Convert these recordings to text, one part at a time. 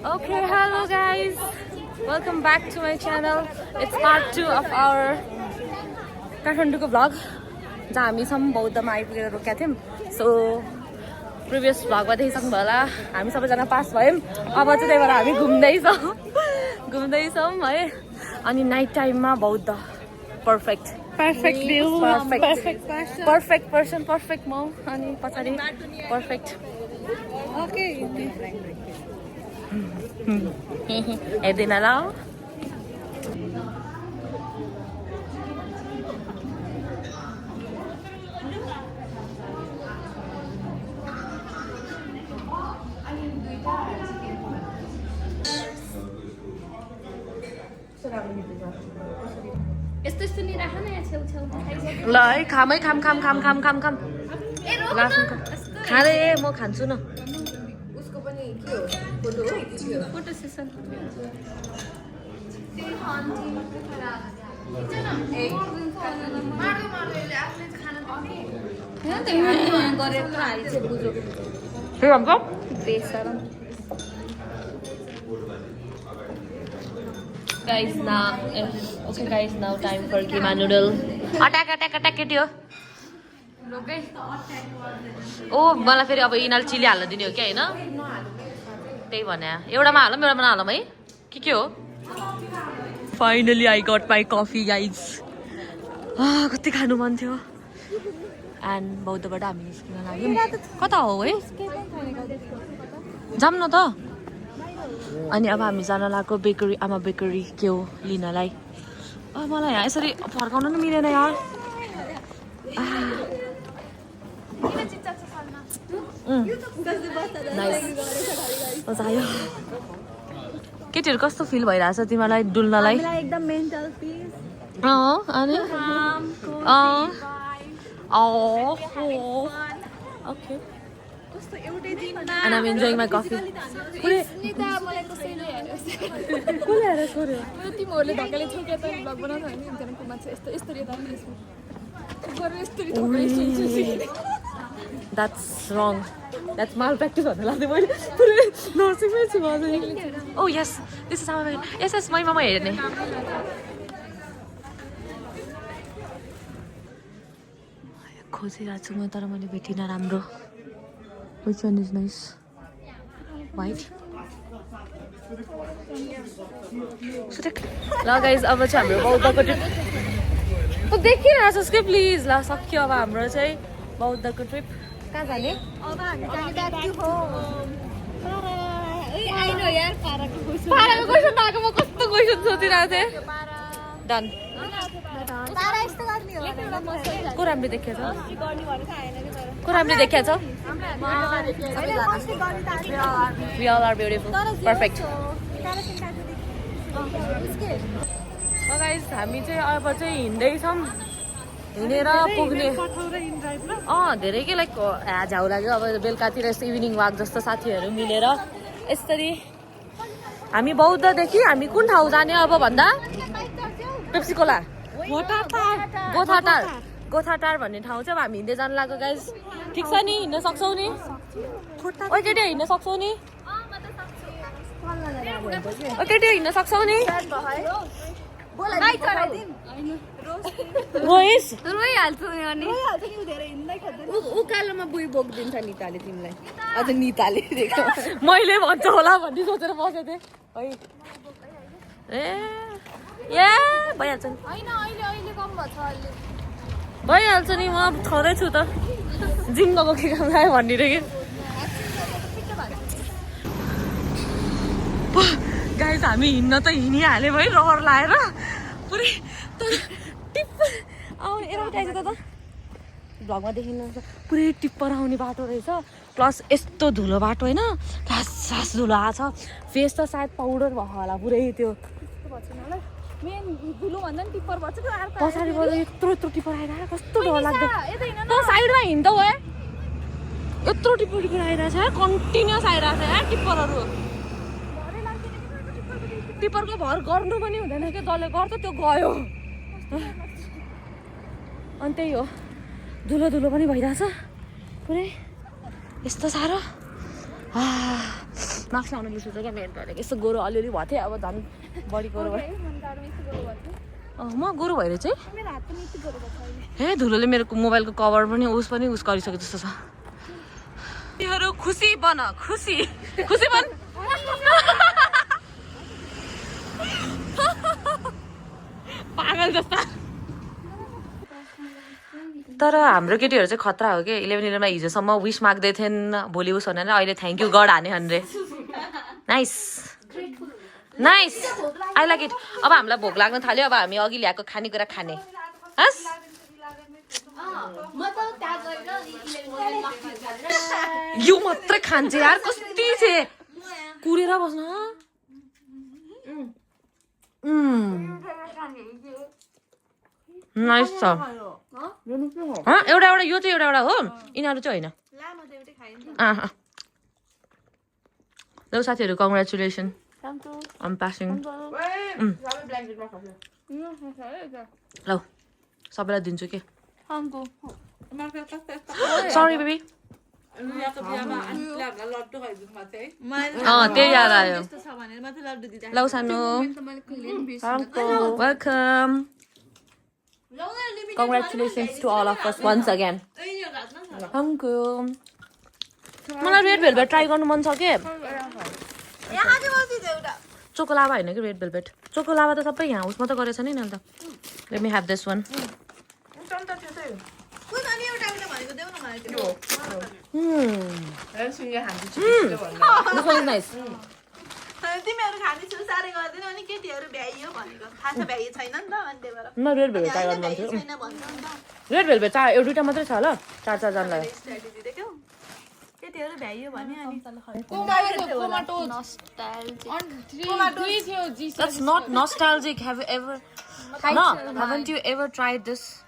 Okay, hello guys. Welcome back to my channel. It's part 2 of our Kathmanduko vlog. जहाँ हामी बौद्धमा आइपुगेर रोकेका थियौँ. So previous vlogमा देखिसक्नु होला हामी सबैजना पास भयौँ. अब चाहिँ त्यही भएर हामी घुम्दैछौँ है. अनि नाइट टाइममा बौद्ध perfect view, perfect person, perfect mom अनि पछाडि perfect. Okay. हेर्दैन ल. यस्तो नि राख न यहाँ छेउछेउमा ल है खामै खाम खाँदै म खान्छु न. उसको पनि के हो फोटो हो फोटो सेसन के भन्छ बेसरम guys now okay guys now time for keema noodle attack केटी हो ओ मलाई फेरि अब यिनीहरूले चिली हाल्न दिने हो क्या हैन त्यही भने एउटामा हालौँ एउटामा नहालौँ है के हो. Finally I got my coffee guys. कति खानु मन थियो. एन्ड बौद्धबाट हामी निस्किन लाग्यौँ. कता हो है जाऊँ न त. अनि अब हामी जान लागेको बेकरी आमा बेकरी के हो लिनलाई. मलाई यहाँ यसरी फर्काउन नि मिलेन यार. मजा आयो. केटीहरू कस्तो फिल भइरहेछ तिमीलाई डुल्नलाई. एकदम मेन्टल पिस अनि ओके कस्तो एउटै दिनमा and I'm enjoying my coffee. Sunita मलाई कसैले हेर्यो कसले हेरेर सोर्यो. तिमीहरूले ढकाले छोके त भ्लग बनाउनु होइन इन्टरनेटको मान्छे यस्तो यता गरेर यस्तरी थोरै सुन्छु. That's wrong. That's malpractice भन्नु लाग्दै मैले पुरै नर्सिङमै छु म चाहिँ. Oh yes, this is our yes my mama हेर्ने. खोजिरहेको छु म तर मैले भेटिनँ राम्रो. Which one is nice? White. ल गाइज अब चाहिँ हाम्रो बौद्धको ट्रिप देखिरहेछस् कि प्लिज. ल सक्यो अब हाम्रो चाहिँ बौद्धको ट्रिप. कहाँ जाने. अब हामी जाने दाजु हो आइनो यार पाराको क्वेसन आएको. म कस्तो क्वेसन सोचिरहेको थिएँ. डन. पारा यस्तो गर्ने हो को राम्रो देखिएछ को राम्रो देखिएछ. We all are beautiful. Perfect. Guys हामी चाहिँ अब चाहिँ हिँड्दैछौँ. हिँडेर पुग्ने धेरै के लाइक झ्याउ लाग्यो. अब बेलुकातिर यस्तो इभिनिङ वाक जस्तो साथीहरू मिलेर यसरी हामी बौद्धदेखि हामी कुन ठाउँ जाने अब भन्दा पेप्सी कोला गोथाटार भन्ने ठाउँ चाहिँ अब हामी हिँड्दै जानु लाग्यो गाइस. ठिक छ नि हिँड्न सक्छौ नि. ओ केटी हिँड्न सक्छौ नि. ओ केटी हिँड्न सक्छौ नि. उकालोमा बुई बोकिदिन्छ निताले तिमीलाई. अझ निताले मैले भन्छ होला भन्ने सोचेर बसेको थिएँ है. भइहाल्छ नि. भइहाल्छ नि. म छँदैछु त जिङ्गको के काम आयो भनिदिएर कि गाइस हामी हिँड्न त हिँडिहाल्यो है रहर लाएर पुरै टिप्पर आउने एउटा आइज त भ्लगमा देखिनु पुरै टिप्पर आउने बाटो रहेछ. प्लस यस्तो धुलो बाटो होइन खास धुलो आएको छ. फेस त सायद पाउडर भएको होला पुरै त्यो पछाडिबाट यत्रो टिप्पर आइरहेको कस्तो डर लाग्दो. त साइडमा हिँड्दौ है यत्रो टिप्पर आइरहेछ कन्टिन्युस आइरहेछ यार टिप्परहरू. टिप्परको भर गर्नु पनि हुँदैन कि जसले गर्छ त्यो गयो. अनि त्यही हो धुलो पनि भइरहेछ पुरै यस्तो साह्रो. मार्क्स लाउनु बिर्सेछ क्या मेरो भनेको यस्तो गोरो अलिअलि भएको थियो अब झन् बढी गोरो भयो म गोरो भएर चाहिँ हे धुलोले मेरो मोबाइलको कभर पनि उस गरिसक्यो जस्तो छ तिमीहरू खुसी बन खुसी खुसी बन पागल जस्ता तर हाम्रो केटीहरू चाहिँ खतरा हो कि 11 इयरमा हिजोसम्म विस माग्दै थिएन भोलि उस भनेर अहिले थ्याङ्क यू गड हाने अरे nice nice I like it अब हामीलाई भोक लाग्न थाल्यो अब हामी अघि ल्याएको खानेकुरा खाने हस् यो मात्रै खान्छ यार कति छे कुरेर बस्न नाइस छ एउटा एउटा यो चाहिँ एउटा एउटा हो यिनीहरू चाहिँ होइन ल साथीहरू कङ्ग्रेचुलेसन I'm passing. ल सबैलाई दिन्छु के सरी बेबी त्यही याद आयो ल सानो welcome Congratulations to all of us once again. Thank you. मलाई रेड भेलभेट ट्राई गर्नु मन छ के चोकोलावा होइन कि रेड भेलभेट चोकोलावा त सबै यहाँ उसमा त गरेछ नि अन्त let me have this one तिमीहरू खाने छु साह्रै गर्दैन अनि केटीहरू भ्याइयो भनेको थाहा छ भ्याइयो छैन नि त अनि त्यही भएर म रेड भेलभेट ट्राई गर्नु मन थियो छैन भन्छ नि त रेड भेलभेट दुईटा मात्रै छ ल चार जनालाई स्ट्र्याटेजी देख्यौ केटीहरू भ्याइयो भने अनि That's not nostalgic. Have you ever? No, haven't you ever tried this?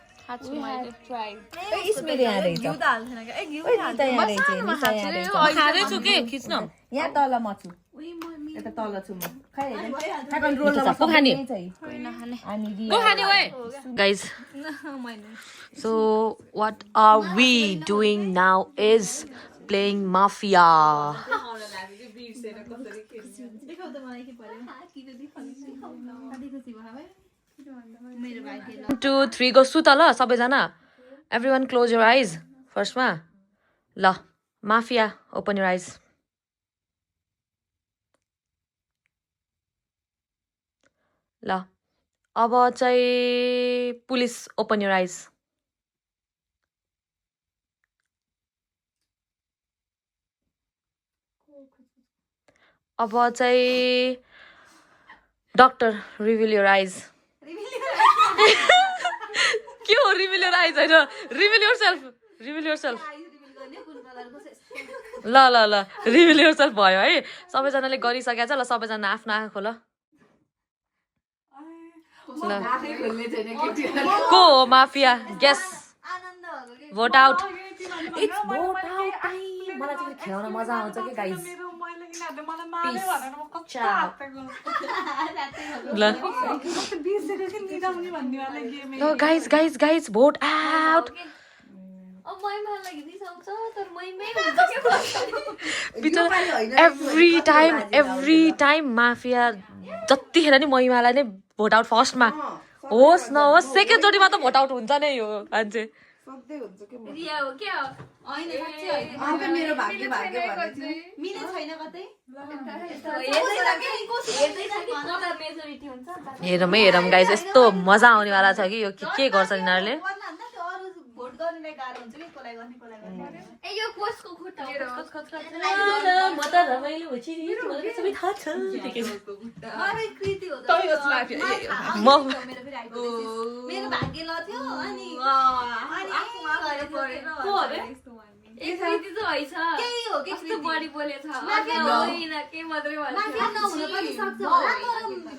इसमें यहाँ रहेछ घिउ त हाल्दैन क्या ए घिउ खाँदै छु के खिच्न यहाँ तल म छु यता तल छु म खै को खाने ओए guys so what are we doing now is playing Mafia. 1 2 3 go सुत ल सबैजना everyone close your eyes first मा ल Mafia open your eyes ल अब चाहिँ पुलिस open your eyes अब चाहिँ डक्टर reveal your eyes के हो reveal your eyes होइन reveal yourself ल ल ल reveal yourself भयो है सबैजनाले गरिसकेको छ ल सबैजना आफ्नो आँखा खोल ल को हो mafia guess vote out it's vote out time मलाई चाहिँ खेल्न मजा आउँछ के गाइस ल guys vote out every time mafia जतिखेर नि महिमालाई नै भोट आउट फर्स्टमा होस् नहोस् सेकेन्डचोटि मात्र भोट आउट हुन्छ नै यो मान्छे मेरो भाग्य भाग्य मिले छैन कतै हेरौँ गाइस यस्तो मजा आउनेवाला छ कि यो के गर्छ यिनीहरूले भोट गर्नेलाई गाह्रो हुन्छ कि कोलाई गर्ने ए यो कोसको खुट्टा म त रमाइलो भइछि नि मलाई सबै थाहा छ अरे कृति हो मेरो भाग्य ल थियो अनि आफुमा गरे परेन ए कृति त हैछ केही हो के कस्तो बढी बोलेछ होइन के मात्रै भन्छ माफिया नहुन पनि सक्छ होला तर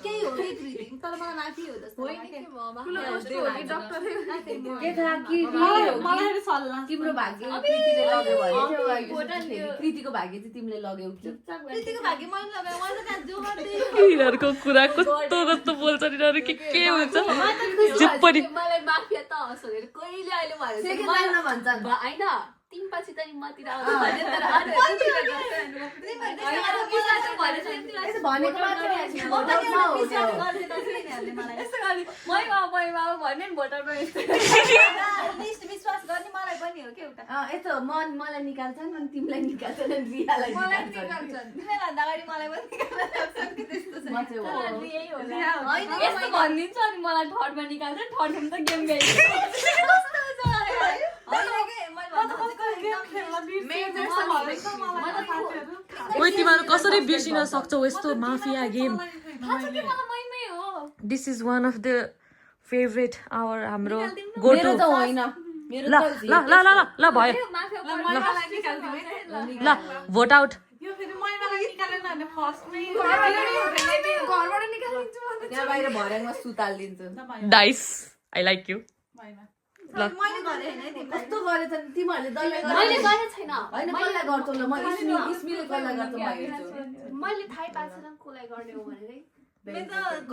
केही हो के कृति तर मलाई माफी हो जस्तो होइन के ठुलो कस्तो हो कि डाक्टर के थाहा कि मलाई सल्लाह तिम्रो भाग्य कृतिले लग्यो भने कृतिको भाग्य चाहिँ तिमीले लग्यौ कि कृतिको भाग्य मैले लगाए मैले त जो गर्दै यिनीहरूको कुरा कस्तो कस्तो बोल्छ यिनीहरू के हुन्छ जे पनि मलाई माफिया त हँस भनेर कहिले अहिले सेकेन्ड लाइनमा भन्छन् हैन तिमी पछि त मतिर आउँछ भने तर अनि भनेको मात्रै भन्ने भोटरमा विश्वास गर्ने मलाई पनि हो के एउटा यस्तो मलाई निकाल्छन् अनि तिमीलाई निकाल्छन् अनि रियालाई निकाल्छन् तिमीभन्दा अगाडि मलाई पनि त्यस्तो छ यस्तो भनिदिन्छ अनि मलाई थर्डमा निकाल्छ थर्डमा त गेम गएको ओइ तिमीहरू कसरी बिर्सिन सक्छौ यस्तो mafia game this is one of the favourite our हाम्रो गो टु त होइन मेरो ल ल ल ल ल भयो ल भोट आउट त्यहाँ बाहिर भर्याङमा सुतालिदिन्छु डाइस आई लाइक यु ल कस्तो गरेछ नि तिमीहरूले दल्लै मैले गरेको छैन होइन कसलाई गर्छौ ल म इस्मीले कसलाई गर्छ म हेर्छु मैले थाहै पाएको छैन कसलाई गर्ने हो भनेरै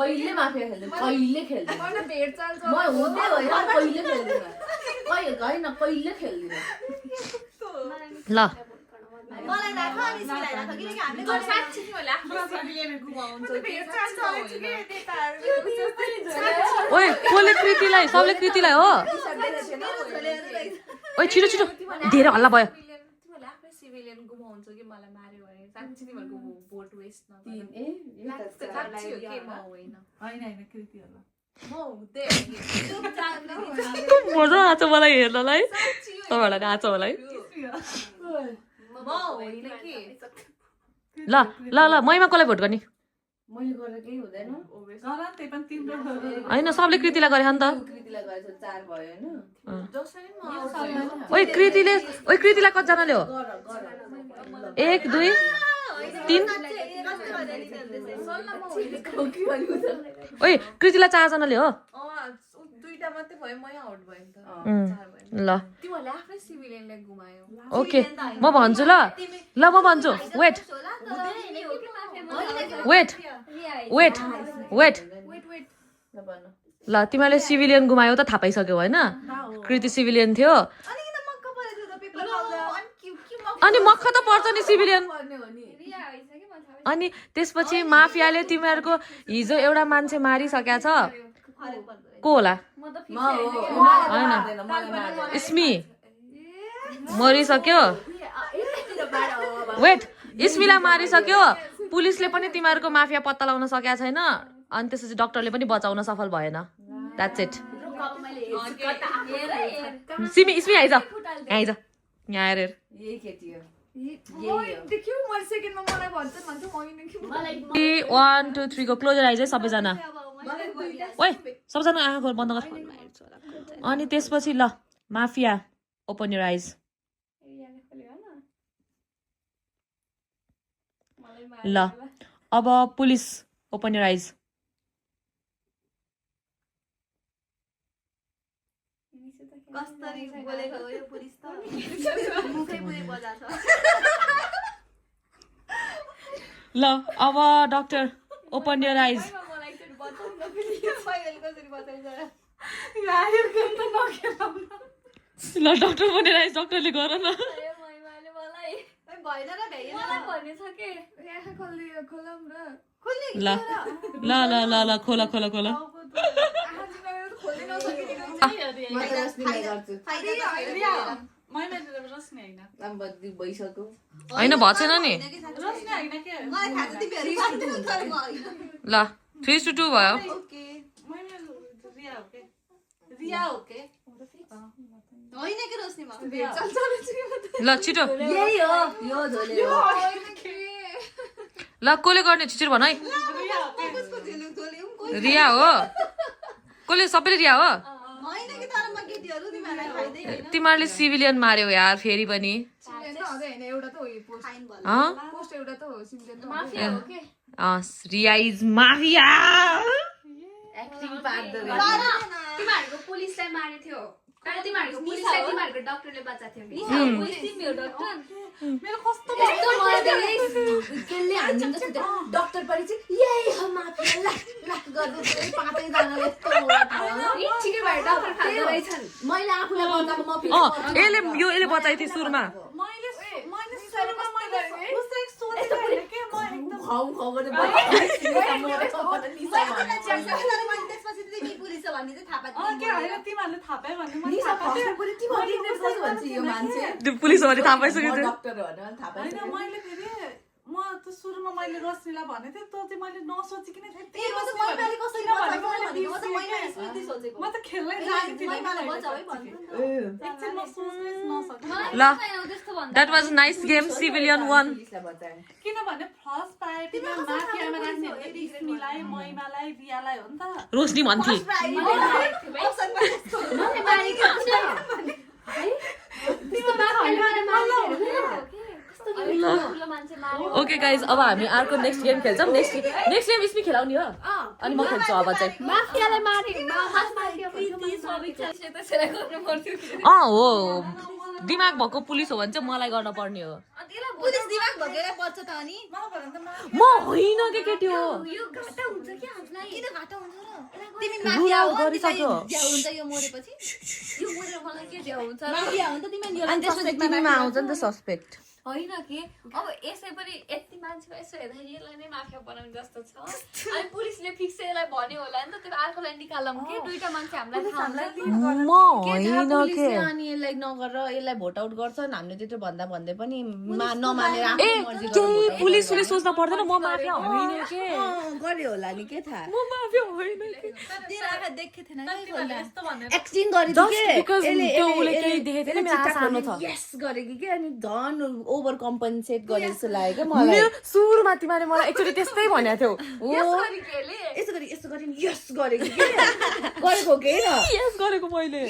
कहिले माफिया खेल्दैन कहिले खेल्दैन मलाई भेट चाल्छ म हुँदै होइन कहिले खेल्दैन होइन कहिले खेल्दैन ल मलाई राख अनि सिलाई राख किनकि हामीले साक्षी तिमीहरूले आफ्नो सिभिलियन गुमाउँछ ओइ कसले कृतिलाई सबले कृतिलाई हो ओइ छिटो छिटो धेरै हल्ला भयो तिमीहरूले आफ्नै सिभिलियन गुमाउँछ कि मलाई मार्यो भने साक्षी तिमीहरूको भोट वेस्ट नगर साक्षी हो के म होइन मजा आएको मलाई हेर्नलाई तपाईँहरूलाई आएको होला है ल ल ल मैमा कसलाई भोट गर्ने मैले गरेर केही हुँदैन होइन सबले कृतिलाई गरे नि त कृतिलाई गरेछ 4 भयो होइन ओइ कृतिलाई कतिजनाले हो 1 2 3 ओइ कृतिलाई 4 जनाले हो दुईटा मात्रै भयो मै आउट भयो नि त ल तिमीहरूले आफ्नै सिभिलियनलाई गुमायो ओके म भन्छु ल म भन्छु वेट ल तिमीहरूले सिभिलियन गुमायो त थाहा पाइसक्यौ होइन कृति सिभिलियन थियो अनि मक्ख त पर्छ नि सिभिलियन अनि त्यसपछि माफियाले तिमीहरूको हिजो एउटा मान्छे मारिसकेको छ को होला होइन इस्मी मरिसक्यो वेट इस्मीलाई मारिसक्यो पुलिसले पनि तिमीहरूको माफिया पत्ता लगाउन सकेको छैन अनि त्यसपछि डक्टरले पनि बचाउन सफल भएन द्याट्स इट इस्मी आइज यहाँ आइज यहाँ आएर यही केटी हो देख्यौ मैले सेकेन्डमा मलाई भन्छन् भन्छ होइन कि 1 2 3 को क्लोजर आइज है सबैजना ओइ सबैजना आँखा बन्द गर अनि त्यसपछि ल माफिया ओपन योर आइज ल अब पुलिस ओपन योर आइज कस्तरी बोलेको हो यो पुलिस त मुखै पुरै बजाछ ल अब डक्टर ओपन योर आइज ल डक्टर बनेर आइज डक्टरले गर न भएन र भ्याइएन ल ल ल ल ल खोला खोला खोला भइसक्यो होइन भएको छैन नि ल 3 to 2 भयो ल छिटो यही हो यो झोले हो ल कसले गर्ने छिटो भन है रिया हो कसले सबैले रिया हो तिमीहरूले सिभिलियन मार्यो यार फेरि पनि रिया इज माफिया तिमीहरूको पुलिसलाई मारेको थियो तर तिमीहरूको पुलिसलाई तिमीहरूको डक्टरले बचाएको थियो डक्टर पनि यही हो माफिया गर्दै 5 जनाले यस्तो ठिकै भयो डक्टर खाँदो रहेछन् मैले आफूलाई बच्चाको म फेरि यसले बचाइ थियो सुरुमा खाउ खाउ गर्ने पुलिस भने थाहा पाइसकेको थियो म त सुरुमा मैले रोशनीलाई भनेको थिएँ तँ चाहिँ मैले नसोचिकन म त खेल्नै ल that was nice game civilian 1 किनभने फर्स्ट प्रायोरिटीमा माफियामा राख्ने स्मिलाई महिमालाई रियालाई हो नि त रोशनी भन्थे ओके गाइज अब हामी अर्को नेक्स्ट गेम खेल्छौँ नेक्स्ट गेम इसमी खेलाउने हो अनि म खेल्छु अब चाहिँ हो दिमाग भएको पुलिस हो भने चाहिँ मलाई गर्न पर्ने हो पुलिस दिमाग भगेर पर्छ त अनि म होइन के केटी हो यो घाटा हुन्छ के हामीलाई किन घाटा हुन्छ र तिमी रुल माफिया आउट हो गरिसक्यो ज्या हुन्छ यो मरेपछि यो मरेर मलाई के ज्या हुन्छ माफिया हो नि त तिमी अनि त्यसपछि तिमीमा आउँछ नि त सस्पेक्ट होइन के अब यसै पनि यति मान्छेको यसो हेर्दा यसलाई नै माफिया बनाउने जस्तो छ अनि पुलिसले फिक्स यसलाई भन्यो होला नि त त्यो अर्कोलाई निकालौँ के दुईटा मान्छे हामीलाई थाहा म होइन के अनि यसलाई नगरेर यसलाई भोट आउट गर्छन् हामीले त्यत्रो भन्दा भन्दै पनि नमानेर ए केही पुलिसले सोच्न पर्दैन म माफिया होइन के गर्यो होला नि के थाहा म माफिया होइन के तेरो आँखा देखेको थिएन नि यस्तो भनेर एक्टिङ गरेको जस्ट बिकज त्यो उले केही देखेको थिएन मेरो आशा गर्नु छ यस गरेको के अनि झन् ओभर कम्पनसेट गरे जस्तो लाग्यो क्या मलाई मेरो सुरुमा तिमीले मलाई एकचोटि त्यस्तै भनेको थियौ यस्तो गरे नि यस गरेको के गरेको के न यस गरेको मैले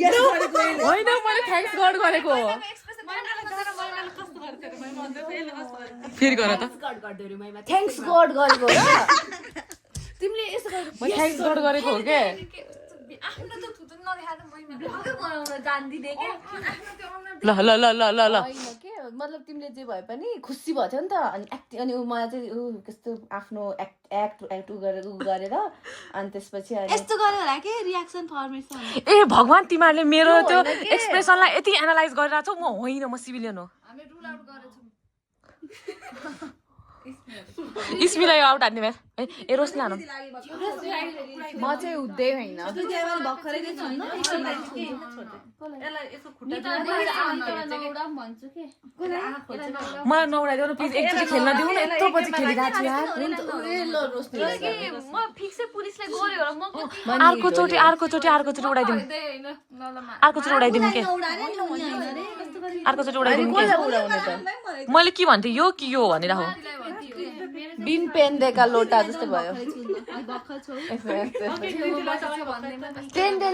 यस गरेको होइन मैले थ्याङ्क्स गड गरेको हो फेरि गर त थ्याङ्क्स गड गरेको र तिमीले यसो गरेको म थ्याङ्क्स गड गरेको हो के आफ्नो त थुतुन नदेखाएर मैले बनाउन जान्दिने के ल ल ल ल ल ल होइन के मतलब तिमीले जे भए पनि खुसी भयो थियो नि त अनि एक्टिङ अनि मलाई चाहिँ कस्तो आफ्नो एक्ट गरेर अनि त्यसपछि यस्तो गर्यो होला के रियाक्सन फर्मेसन ए भगवान तिमीहरूले मेरो त्यो एक्सप्रेसनलाई यति एनालाइज गरिरहेको छौ म होइन म सिभिलियन हो हामी रुल आउट गरेछौँ इस्मीलाई आउट हान्ने भए ए रोशनी हानु म चाहिँ हुँदै होइन भर्खरै भन्छु के मलाई नउडाइदेऊ न प्लिज एकचोटि खेल्न दिउँ न यत्रो पछि खेलिरहेको छु यार म फिक्सै पुलिसले गऱ्यो र म अर्कोचोटि उडाइदिउँ अर्कोचोटि उडाइदिउँ के अर्कोचोटि उडाइदिउँ के मैले के भन्थेँ यो कि यो भनेर हो बिन पेन देका लोटा जस्तो भयो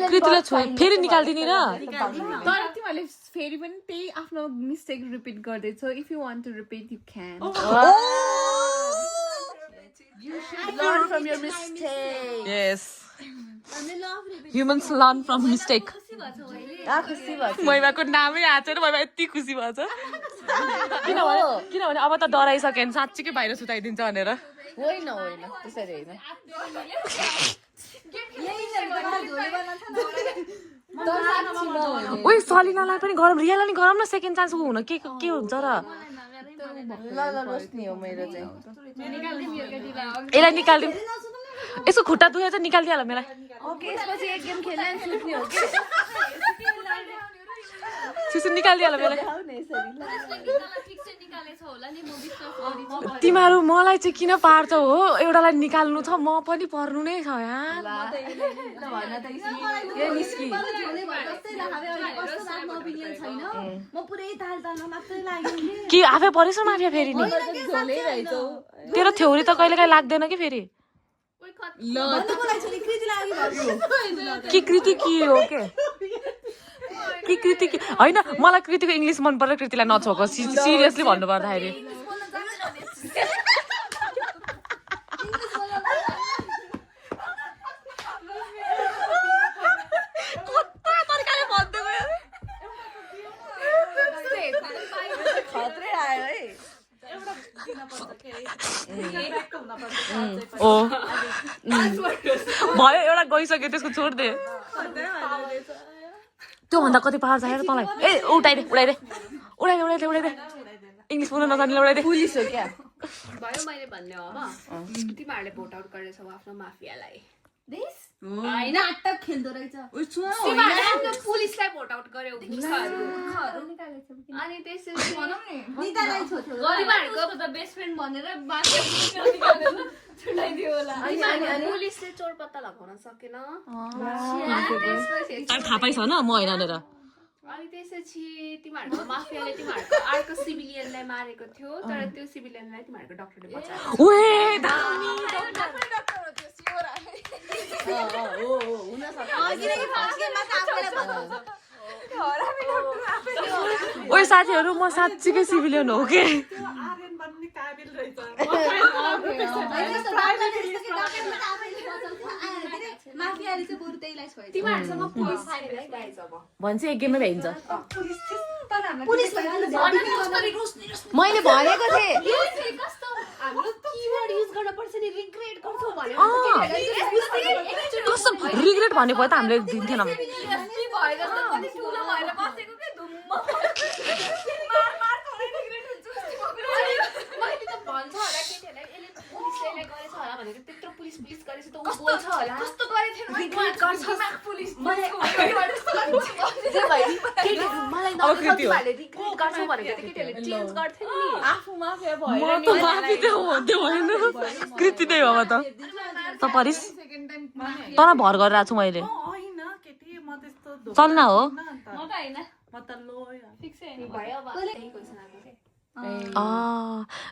कृतिलाई छोइ फेरि निकाल्दिने र तर तिमीहरूले फेरि पनि त्यही आफ्नो मिस्टेक रिपिट गर्दैछौ if you want to repeat you can learn from your mistake yes humans learn from mistake खुसी भयो महिमाको नामै आएको छैन महिमा यति खुसी भएको छ किनभने अब त डराइसक्यो भने साँच्चीकै बाहिर सुताइदिन्छ भनेर होइन त्यसरी होइन ओइ सलिनालाई पनि गरौँ रियालाई नि गरौँ न सेकेन्ड चान्स हुन के हुन्छ र ल रोशनी हो मेरो चाहिँ यसलाई निकालिदिउँ यसको खुट्टा दुखेर चाहिँ निकालिदिइहाल मलाई ओके यसपछि एक गेम खेल्न सुत्ने हो के चिसो निकालिदिइहाल मलाई तिमीहरू मलाई चाहिँ किन पार्छौ हो एउटालाई निकाल्नु छ म पनि पर्नु नै छ यार कि आफै परेछ माफिया फेरि नि तेरो थ्योरी त कहिलेकाहीँ लाग्दैन कि फेरि कि कृति के हो के कि कृति होइन मलाई कृतिको इङ्ग्लिस मन पर्छ कृतिलाई नछोको सिरियसली भन्नु पर्दाखेरि भयो एउटा गइसक्यो त्यसको छोड्दे त्योभन्दा कति पावर छ हेर तँलाई ए उठाइदे इङ्ग्लिस बोल्न नजान्ने उडाइदे पुलिस हो क्या भयो मैले भन्ने हो अब तिमीहरूले भोट आउट गरेछौ आफ्नो माफियालाई होइन नाटक खेल्दो रहेछ तिमीहरूले आफ्नो पुलिसलाई भोट आउट गर्यौ अनि त्यसपछि गरिबहरूको बेस्ट फ्रेन्ड भनेर छुट्याइदियो होला पुलिसले चोर पत्ता लगाउन सकेन थाहा पाइछ न म होइन भनेर अनि त्यसपछि तिमीहरूको माफियाले तिमीहरूको अर्को सिभिलियनलाई मारेको थियो तर त्यो सिभिलियनलाई तिमीहरूको डक्टरले बचायो ओए साथीहरू म साँच्चीकै सिभिलियन हो के तिमीहरूसँग पुलिस छैन भन्छ एक गेममै भ्याइन्छ मैले भनेको थिएँ हाम्रो किवर्ड युज गर्न पर्छ नि रिग्रेट गर्छौ भने कसम रिग्रेट भन्ने भयो त हामीले दिन्थेनौँ भयो जस्तो कति ठुलो भएर बसेको के धुम्म मैले त भन्छ होला केटीहरूलाई यसले पुलिसले गरेछ होला भनेर त्यत्रो पुलिस गरेछ त उ बोल्छ होला कस्तो गरेथ्यो रिग्रेट गर्छ पुलिस मलाई अब कृति हो रिग्रेट गर्छौ भनेको त केटीहरूले चेन्ज गर्थ्यो नि आफू माफिया भयो म त माफी त्यो भन्थ्यो होइन कृति नै हो अब त त परिस तर भर गरेर आएको छु मैले चल न हो म त हैन म त लो फिक्सै हैन भयो अब त्यही क्वेशन आको के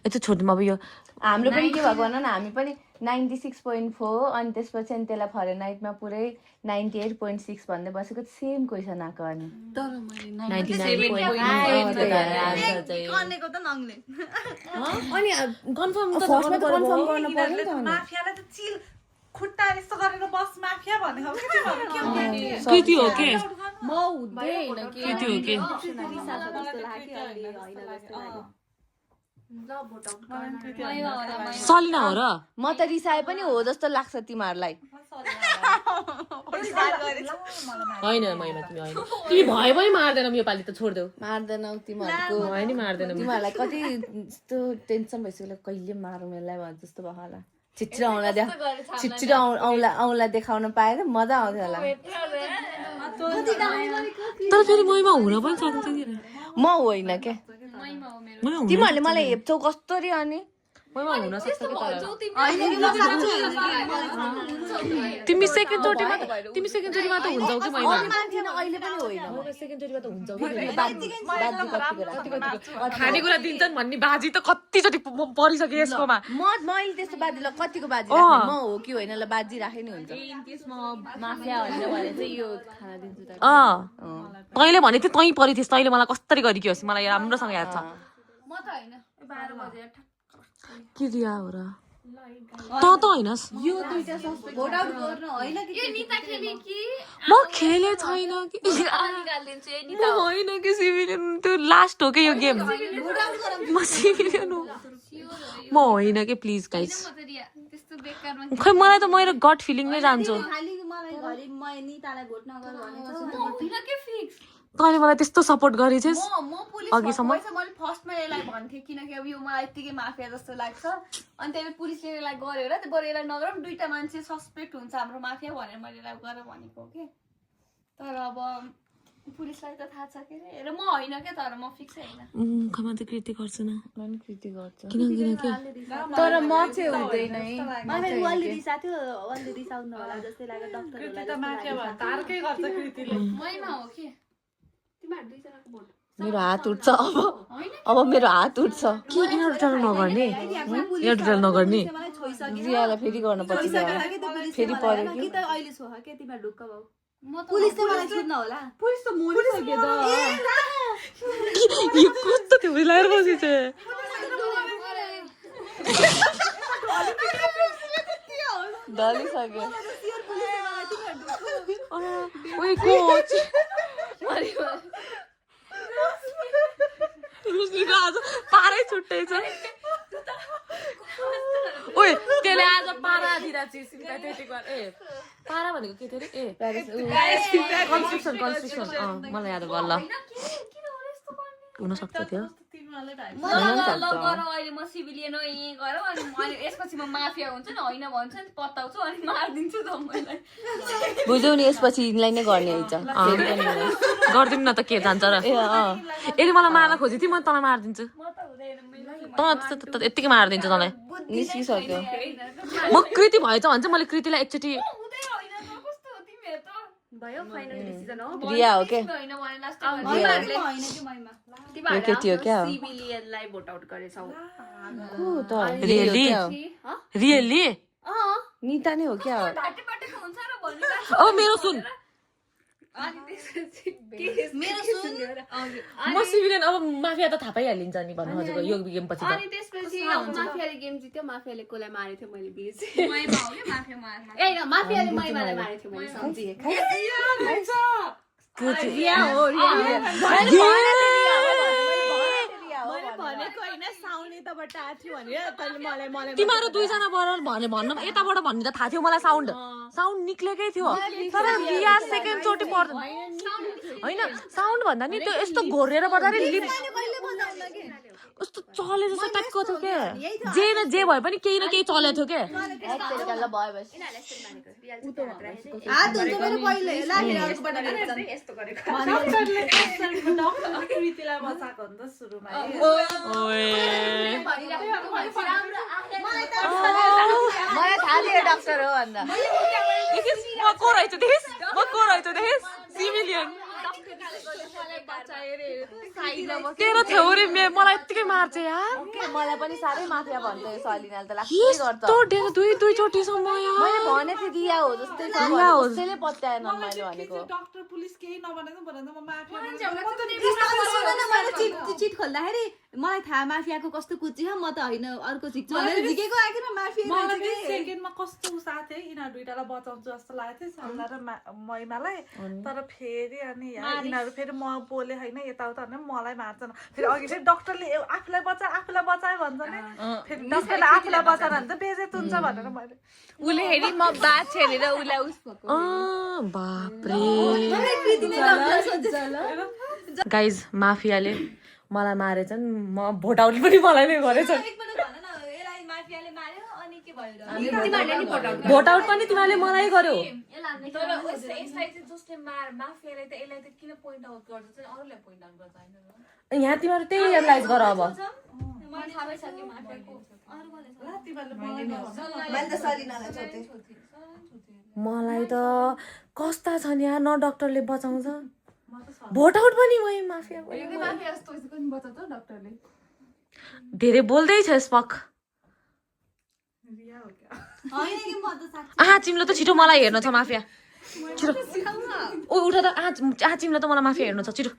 यस्तो छोड्दिउँ अब यो हाम्रो पनि के भएको भन न हामी पनि 96.4 अनि त्यसपछि अनि त्यसलाई फरेनहाइटमा पुरै 98.6 भन्दै बसेको सेम क्वेसन आएको अनि 99.5 अनि कन्फर्म त कन्फर्म गर्न पर्यो नि माफियालाई त चिल खुट्टा यस्तो गरेर बस माफिया भनेको कृति हो के म हुँदैन के कृति हो के सलिना हो र म त रिसाए पनि हो जस्तो लाग्छ तिमीहरूलाई होइन महिमा तिमी होइन तिमी भयो पनि मार्दैनौ योपालि त छोड्देऊ मार्दैनौ तिमीहरूको भयो नि मार्दैनौ तिमीहरूलाई कति यस्तो टेन्सन भइसक्यो कहिले मारौँ यसलाई भने जस्तो भयो होला छिटछिटो औँला देखाउन पाएर मजा आउँथ्यो होला तर फेरि महिमा हुन पनि सक्छ नि म होइन क्या तिमीहरूले मलाई हेप्छौ कस्तरी अनि महिमा हुन सक्छ कि तिमी सेकेन्ड चोटिमा त हुन्छौ कि महिमा अहिले पनि होइन सेकेन्ड चोटिमा त हुन्छौ कि खानेकुरा दिन्छन् भन्ने बाजी त कतिचोटि परिसक्यो यसकोमा मैले त्यस्तो बाजीलाई कतिको बाजी राख्ने म हो कि होइन ल बाजी राखे नि हुन्छ तैँले भने थियो तैँ परिथिस् तैँले मलाई कसरी गरिकियोस् मलाई राम्रोसँग याद छ म त हैन 12 बजे के दिया हो र त हैनस् यो दुईटा सस्पेक्ट भोट आउट गर्न हैन कि यो निता खेले कि म खेले छैन कि निकाल्दिन्छु ए निता होइन कि सिभिलियन त्यो लास्ट हो कि यो गेम म सिभिलियन हो म होइन कि प्लिज गाइस त्यस्तो बेकारमा खै मलाई त मेरो गट फिलिङमै जान्छु खाली मलाई घरि म नितालाई भोट नगर भनेको होइन के फिक्स तैँले मलाई त्यस्तो सपोर्ट गरेछस् म पुलिस अघिसम्म मैले फर्स्टमा यसलाई भन्थे किनकि अब यो मलाई यतिकै माफिया जस्तो लाग्छ अनि त्यही पुलिसले यसलाई गर्यो र बरु यसलाई नगरौँ दुईटा मान्छे सस्पेक्ट हुन्छ हाम्रो माफिया भनेर मैले यसलाई गर भनेको के तर अब पुलिसलाई त थाहा छ के र म होइन क्या तर म फिक्स होइन खमा त कृति गर्छु न पनि कृति गर्छ किन तर म चाहिँ हुँदैन है मलाई वालले रिसा थियो वालले रिसाउनु होला जस्तै लाग्यो डक्टरहरूलाई मैमा हो के तिमीहरु दुईजनाको भोट मेरो हात उठ्छ अब मेरो हात उठ्छ के इन्टरटेल नगर्ने इन्टरटेल नगर्ने रियालाई फेरि गर्नुपर्छ फेरि पर्यो कि त अहिले छोहा के तिमीहरु ढुक्क भौ पुलिसले मलाई छुट्न होला पुलिस त मरिसक्यो त यो कस्तो थियो मिलाएर बसेछ डलिसक्यो ओए कोच आज पारै छुट्टै छ ओए त्यसले आज पारा दिरा चाहिँ सिम्पेथेटिक ए पारा भनेको के थियो अरे ए कन्स्ट्रक्सन मलाई याद भयो ल हुनसक्छ त्यो अहिले म सिभिलियन हो यहीँ गएर अनि यसपछि म माफिया हुन्छ नि होइन भन्छ नि पत्ताउँछु अनि मारिदिन्छु जम्मैलाई बुझ्यौ नि यसपछि यिनलाई नै गर्ने हुन्छ गरिदिउँ न त के जान्छ र यदि मलाई मार्न खोजे थिएँ म तँलाई मारिदिन्छु तँ यत्तिकै मारिदिन्छु तँलाई निस्किसक्यो म कृति भएछ भने चाहिँ मैले कृतिलाई एकचोटि भयो फाइनल डिसिजन हो रिया हो के होइन भने लास्ट यो केटी हो क्या सिभिलियनलाई भोट आउट गरेछौ रियली निता नै हो क्या बाटेको हुन्छ र भन्नु ओ मेरो सुन मेरो सुन म सिभिलियन अब माफिया त थाहा पाइहालिन्छ नि भन्नु खोजेको यो गेम पछि अनि त्यसपछि माफियाले गेम जित्यो माफियाले कसलाई मारेको थियो मैले बिर्सेँ मैमा हो के माफिया मार्न ए माफियाले मैमालाई मारेको थियो मैले सम्झिएँ भनेको होइन साउन्ड यताबाट आएको थियो भनेर तैँले मलाई तिमीहरू दुईजना बराबर भन्नु यताबाट भन्ने त थाहा थियो मलाई साउन्ड निक्लेकै थियो तर रिया सेकेन्ड चोटि पर्छ होइन साउन्ड भन्दा नि त्यो यस्तो घोरेर पर्दाखेरि लिप कस्तो चले जस्तो टाइपको थियो के जे न जे भए पनि केही न केही चलेको थियो के मलाई थाहा थियो डाक्टर हो भन्दा म को रहेछु देखिस् सिभिलियन तेरो थ्योरी मलाई यत्तिकै मार्छ यार मलाई पनि साह्रै माफिया भन्छ यो सलिनाले त लाग्दै गर्छ तो दुई चोटिसम्म मैले भनेको थिएँ दिया हो जस्तै छ कसैले पत्याएन मैले भनेको डक्टर पुलिस केही नभनेको भन्दा म माफिया चिट खोल्दाखेरि मलाई थाहा माफियाको कस्तो कुची म त होइन अर्को झिक्छु भनेर झिकेको आएन माफिया सेकेन्डमा कस्तो उसा थियो यिनीहरू दुइटालाई बचाउँछु जस्तो लागेको थियो सल्ला र मैमालाई तर फेरि अनि यिनीहरू फेरि म बोले होइन यताउता भने मलाई मार्छन् फेरि अघि फेरि डक्टरले आफूलाई बचायो भन्छ नि फेरि डक्टरले आफूलाई बचाएर भन्छ बेजेत हुन्छ भनेर मैले उसले हेरि म बात छेलेर उसलाई उस बाप्रे गाइज माफियाले मलाई मारेछन् म भोट आउट पनि मलाई नै गरेछन् भोट आउट पनि तिमीहरूले मलाई गर्यो यहाँ तिमीहरू त्यही रियलाइज गर अब मलाई त कस्ता छन् यहाँ न डक्टरले बचाउँछ भोट आउट पनि भयो माफिया धेरै बोल्दै छ स्पक चिम्लो त छिटो मलाई हेर्नु छ माफिया छिटो ओ उठ त चिम्लो त मलाई माफिया हेर्नु छ छिटो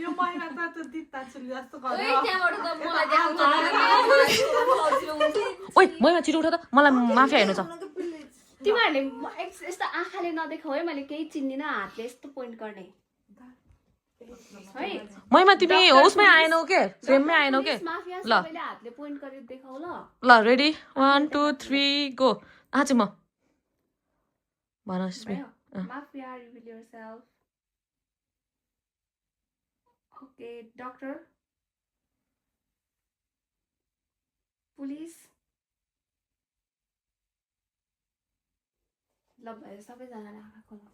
यो महिना त दित्ता छुली जस्तो ओइ मैमा छिटो उठ त मलाई माफिया हेर्नु छ तिमीहरूले यस्तो आँखाले नदेखाऊ है मैले केही चिन्दिनँ हातले यस्तो पोइन्ट गर्ने मैमा तिमी उसमै आएनौ के फ्रेममै आएनौ के ल हातले पोइन्ट गरेर देखाऊ ल रेडी 1 2 3 गो आज म भन mafia reveal yourself okay doctor police ल भयो सबैजनाले आँखा खोला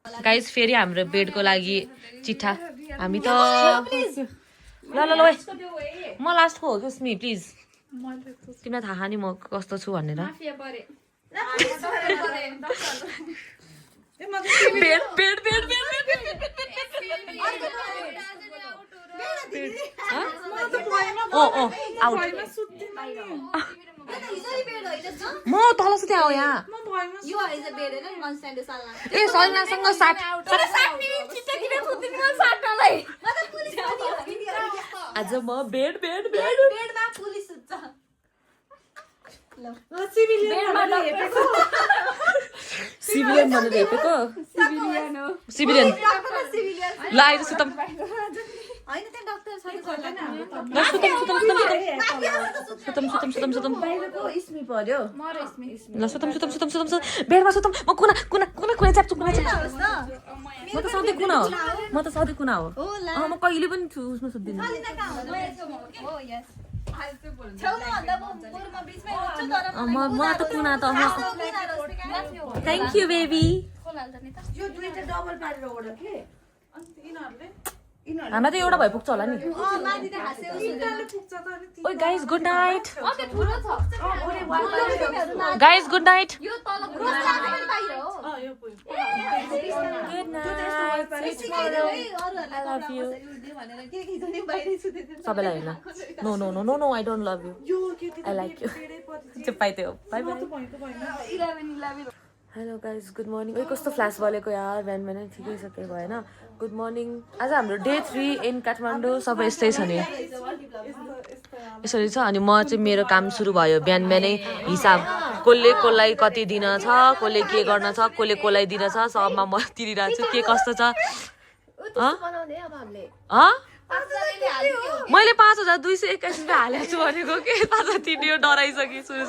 गाइज फेरि हाम्रो बेडको लागि चिठा हामी त ल म लास्टको हो कि प्लिज तिमीलाई थाहा नि म कस्तो छु भनेर म तल सुते आऊ यहाँ ए सलिनासँग आज म बेड सिभिलियन भनेर हेपेको सिभिलियन ल आएर सुतम होइन त्यहाँ डाक्टर छ सुतम बाहिरको इस्मी पर्यो ल सुतम बेडमा सुतम म कुना च्याप्छु कुना च्याप्छु म त सधैँ कुना हो म कहिले पनि उसमा सुत्दिनँ मलाई त कुना त थ्याङ्क यू बेबी यो दुईटा डबल पारेर ओढ के हामीलाई त एउटा भए पुग्छ होला नि ओइ guys good night guys good night सबैलाई होइन no no no no no I don't love you I like you चाहिँ पाइदियो bye bye hello guys good morning ओइ कस्तो फ्ल्यास बलेको यार बिहान बिहानै ठिकै छ केही भएन गुड मर्निङ आज हाम्रो डे 3 इन काठमाडौँ सबै यस्तै छ नि यसरी छ अनि म चाहिँ मेरो काम सुरु भयो बिहान बिहानै हिसाब कसले कसलाई कति दिन छ कसले के गर्न छ कसले कसलाई दिन छ सबमा म तिरिरहेको छु के कस्तो छ मैले 5221 रुपियाँ हालेको छु भनेको के 5 तिर्ने डराइसकेँ सुरु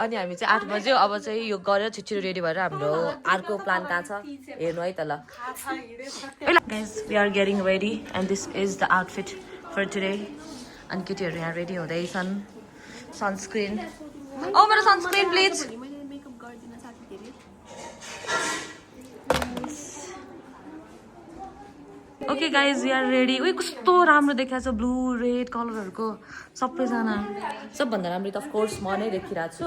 अनि हामी चाहिँ 8 बज्यो अब चाहिँ यो गरेर छिटो रेडी भएर हाम्रो अर्को प्लान कहाँ छ हेर्नु है त ल guys we are getting ready and this is the outfit for today अनि केटीहरू यहाँ रेडी हुँदैछन् सनस्क्रिन ओ मेरो sunscreen please okay guys we are ready उयो कस्तो राम्रो देखाएको छ ब्लू रेड कलरहरूको सबैजना सबभन्दा राम्रो त अफकोर्स म नै देखिरहेको छु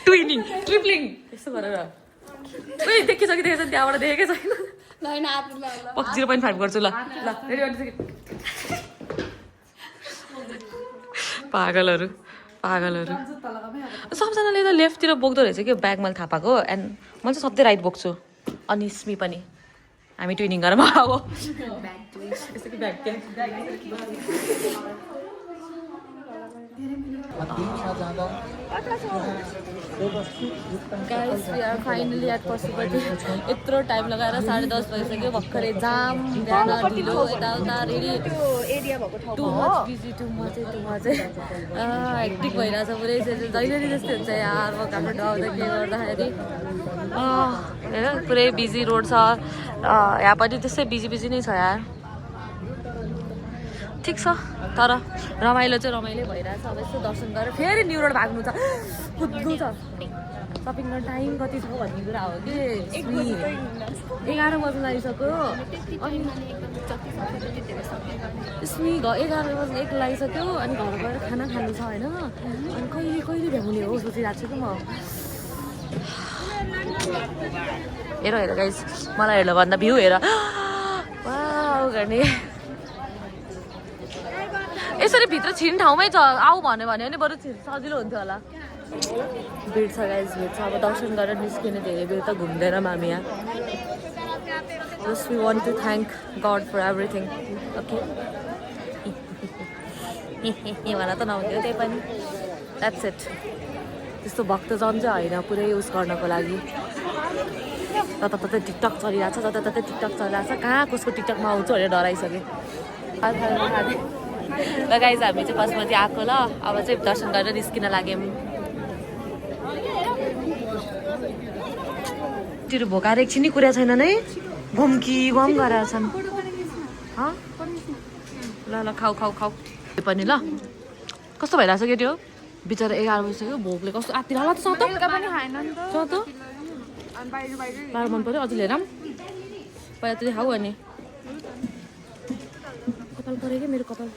ट्विनिङ ट्रिप्लिङ यस्तो गरेर उयो देखेछ कि देखेछ त्यहाँबाट देखेकै छैन 0.5 गर्छु ल रेडी भइसक्यो पागलहरू सबजनाले त लेफ्टतिर बोक्दो रहेछ कि ब्याग मैले थाहा पाएको एन्ड म चाहिँ सधैँ राइट बोक्छु अनि स्मी पनि हामी ट्विनिङ गरेर अब guys we are finally at Pashupati यत्रो टाइम लगाएर 10:30 भइसक्यो भर्खरै जाम बिहान ढिलो यताउता रेडी टु मच हेक्टिक भइरहेछ पुरै जहिले जस्तै हुन्छ यार म काठमाडौँ आउँदा के गर्दाखेरि होइन पुरै बिजी रोड छ यहाँ पनि त्यस्तै बिजी नै छ यार ठिक छ तर रमाइलो चाहिँ रमाइलो भइरहेछ अब यस्तो दर्शन गरेर फेरि न्यु रोड भाग्नु छ कुद्नु छ सपिङ गर्न टाइम कति छ भन्ने कुरा हो कि 11 बज्न लागिसक्यो अनि स्मी 11 बज्न 1 लागिसक्यो अनि घर गएर खाना खानु छ होइन अनि कहिले भ्याउने हो सोचिरहेको छु कि म हेर गाइस मलाई हेर्नु भन्दा भ्यू हेर वाउ गर्ने यसरी भित्र छिर्ने ठाउँमै छ आऊ भन्यो भने नि बरु सजिलो हुन्थ्यो होला भिड छ गाइस भिड छ अब दर्शन गरेर निस्किने धेरै बेर त घुम्दैन मामी यहाँ just we want to thank God for everything okay वाला त नहुन्थ्यो त्यही पनि द्याट्स इट त्यस्तो भक्तजन चाहिँ होइन पुरै युज गर्नको लागि जताततै टिकटक चलिरहेको छ जताततै टिकटक चलिरहेको छ कहाँ कसको टिकटकमा आउँछु भनेर डराइसकेँ ल गाइज हामी चाहिँ पशुपति आएको ल अब चाहिँ दर्शन गरेर निस्किन लाग्यौँ तिरो भोकाएर एकछिन नि कुरा छैन नै घम गरेर छन् ल खाऊ त्यो पनि ल कस्तो भइरहेछ के त्यो बिचरा 11 बजिसक्यो भोकले कस्तो आत्तिर होला त सत मन पऱ्यो अझै लिएर पहिला त्यसले खाऊ अनि कपाल पऱ्यो क्या मेरो कपाल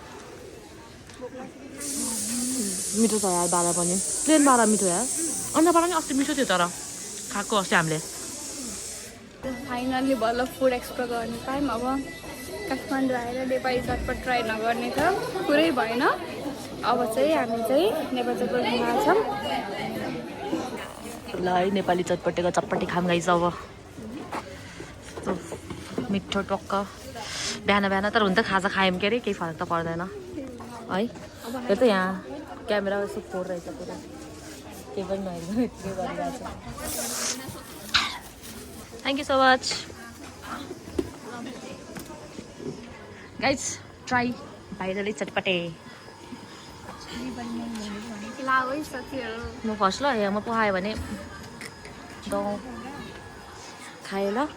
मिठो छ यार बाह्र पनि प्लेन बाह्र मिठो यार अन्नबाट पनि अस्ति मिठो थियो तर खाएको अस्ति हामीले फाइनली बल्ल फुड एक्सप्लोर गर्ने पायौँ अब काठमाडौँ आएर नेपाली चटपट ट्राई नगर्ने त कुरै भएन अब चाहिँ हामी चाहिँ नेपाली चटपट खान्छौँ ल है नेपाली चटपटी खाम गाइस अब मिठो टक्क बिहान तर हुन त खाजा खायौँ के अरे केही फरक त पर्दैन है त्यो त यहाँ क्यामेरा यसो फोर रहेछ पुरा केही पनि नहेर्नु यति गरिरहेको छ thank you so much guys try virally चटपटे म फर्स्ट ल यहाँ म पकायो भने गाउँ खाएँ ल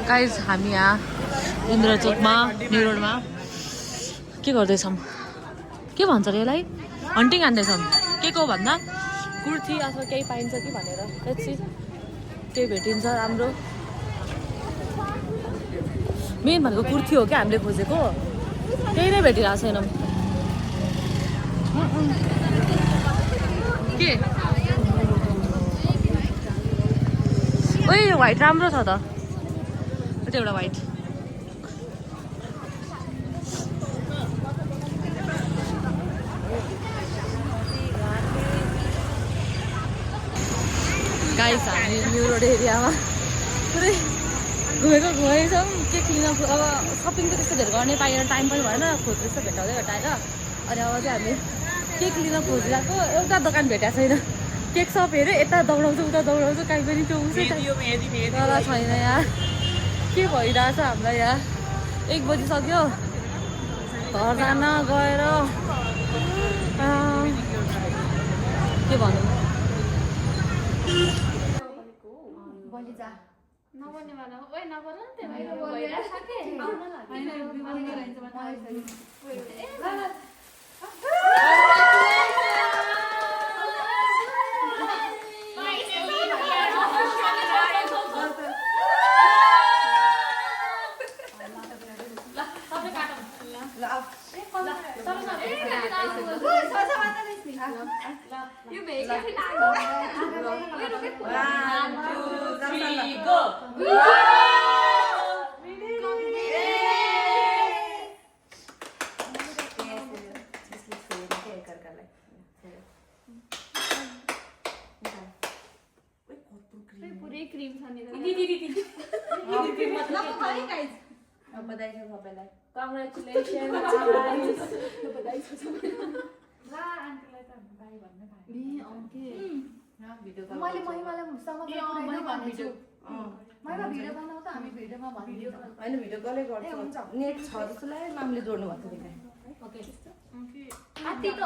गाइज हामी यहाँ इन्द्रचोकमा न्यु रोडमा के गर्दैछौँ के भन्छ अरे यसलाई हन्टिङ हान्दैछौँ के को भन्दा कुर्ती अथवा केही पाइन्छ कि भनेर त्यसपछि केही भेटिन्छ राम्रो मेन भनेको कुर्ती हो क्या हामीले खोजेको केही नै भेटिरहेको छैनौँ के ओइ यो व्हाइट राम्रो छ त एउटा व्हाइट गाइस हामी न्यु रोड एरियामा पुरै घुमेछौँ के किन अब सपिङ त त्यस्तो धेरै गर्ने पाइएर टाइम पनि भएन खोज्दैछ भेटाउँदै भेटाएर अनि अब चाहिँ हामी केक लिन खोजिरहेको एउटा दोकान भेटेको छैन केक सप हेऱ्यो यता दौडाउँछु उता दौडाउँछु काहीँ पनि चौँछु तर छैन यहाँ के भइरहेछ हामीलाई यहाँ 1 बजिसक्यो घर जान गएर के भनौँ You make it go! पुरै क्रिम छ नि बधाई छ सबैलाई कङ्ग्रेचुलेसन मैले महिमालाई समाचार भनेछु महिमा भिडियो बनाउँछ हामी भिडियोमा भनिदियो होइन भिडियो कलै गर्छ नेट छ जस्तो लाग्यो मामले जोड्नु भएको थियो ओके अति त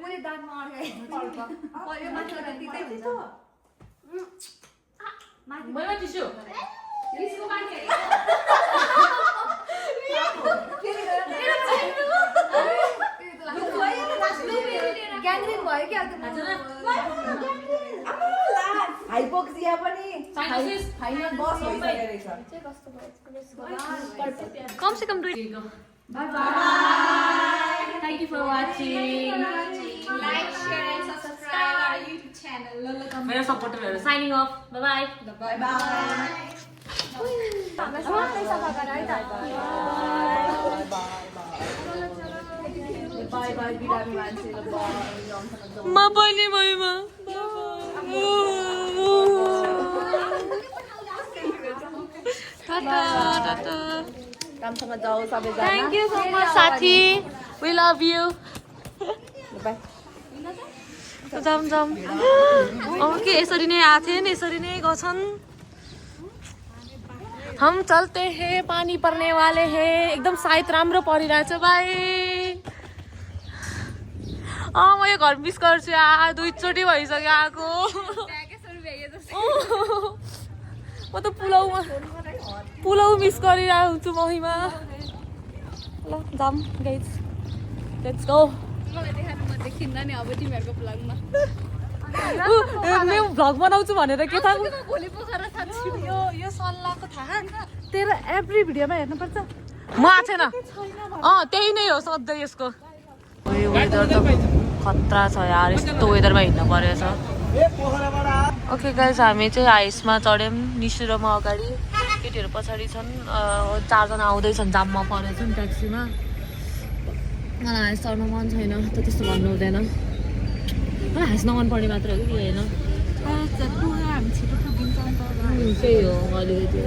पुरै दाँतमा अड्काइ यो माथि त्यति त मैमा टिस्यु यसको माथि ग्याङ्ग्रिन भयो क्या हाइपोक्सिया पनि फाइनल बस भइसकेको रहेछ कम से कम 2 Bye bye. Thank you for watching. Like, share, and subscribe our YouTube channel. मेरो सपोर्टरहरु signing off bye bye bye bye bye bye बिरामी मान्छेले म पनि भइमा टाटा टाटा कामसँग जाऊ सबैजना थ्याङ्क यू सो मच साथी वी लभ यु बाइ जाम जाम के यसरी नै आथे नि यसरी नै गछन् हम चलते हैं पानी पर्ने वाले हैं एकदम सायद राम्रो परिरहेछ बाइ म यो घर मिस गर्छु यार 2 चोटि भइसक्यो आएको म त पुलाउ मिस गरिरहेको हुन्छु महिमा ल जाम गाइस लेट्स गो मलाई देखाउनु म देखिन्न नि अब तिमीहरुको भ्लगमा म भ्लग बनाउँछु भनेर के थाहा भोलि पोखरा साथी यो सल्लाहको थाहा तेरो एभ्री भिडियोमा हेर्नुपर्छ म आएको छैन त्यही नै हो सधैँ यसको वेदर त खतरा छ यार यस्तो वेदरमा हिँड्नु परेछ ओके गाइस हामी चाहिँ आइसमा चढ्यौँ निशु र म अगाडि केटीहरू पछाडि छन् 4 जना आउँदैछन् जाममा परेछन् ट्याक्सीमा मलाई हाँस चढ्नु मन छैन त त्यस्तो भन्नु हुँदैन मलाई हाँस नमन पर्ने मात्र हो कि होइन त्यही हो अलिकति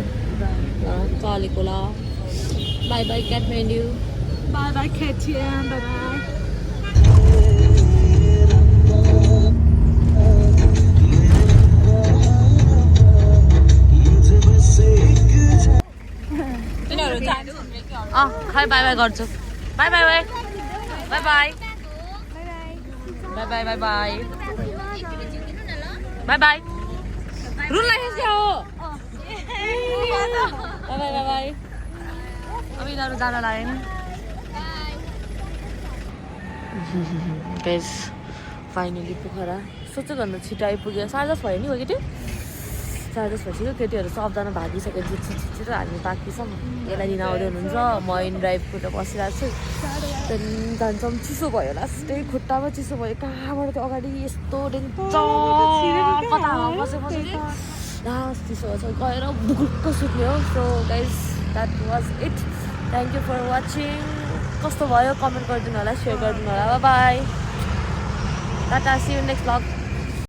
चलेको ल by by Kathmandu by by KTM by by खै बाई बाई गर्छु by by by by by by by by by by by रुन लाग्यो हो बाई बाई बाई बाई अब यिनीहरू जान लाग्यो नि गाइस फाइनली पोखरा सोचेभन्दा छिटो आइपुग्यो 10:30 भयो नि हो केटी 10:30 भइसक्यो केटीहरू सबजना भागिसकेपछि छिटो हामी बाँकी छौँ यसलाई लिन आउँदै हुनुहुन्छ म इन ड्राइभबाट बसिरहेको छु त्यहाँदेखि जान्छौँ चिसो भयो लास्टै खुट्टामा चिसो भयो कहाँबाट त्यो अगाडि यस्तो कता हावा बसेपछि लास्ट चिसो छ गएर बुकुक्क सुत्ने हो so guys that was it thank you for watching कस्तो भयो कमेन्ट गरिदिनु होला सेयर गरिदिनु होला बाई टाटा सी यु नेक्स्ट भ्लग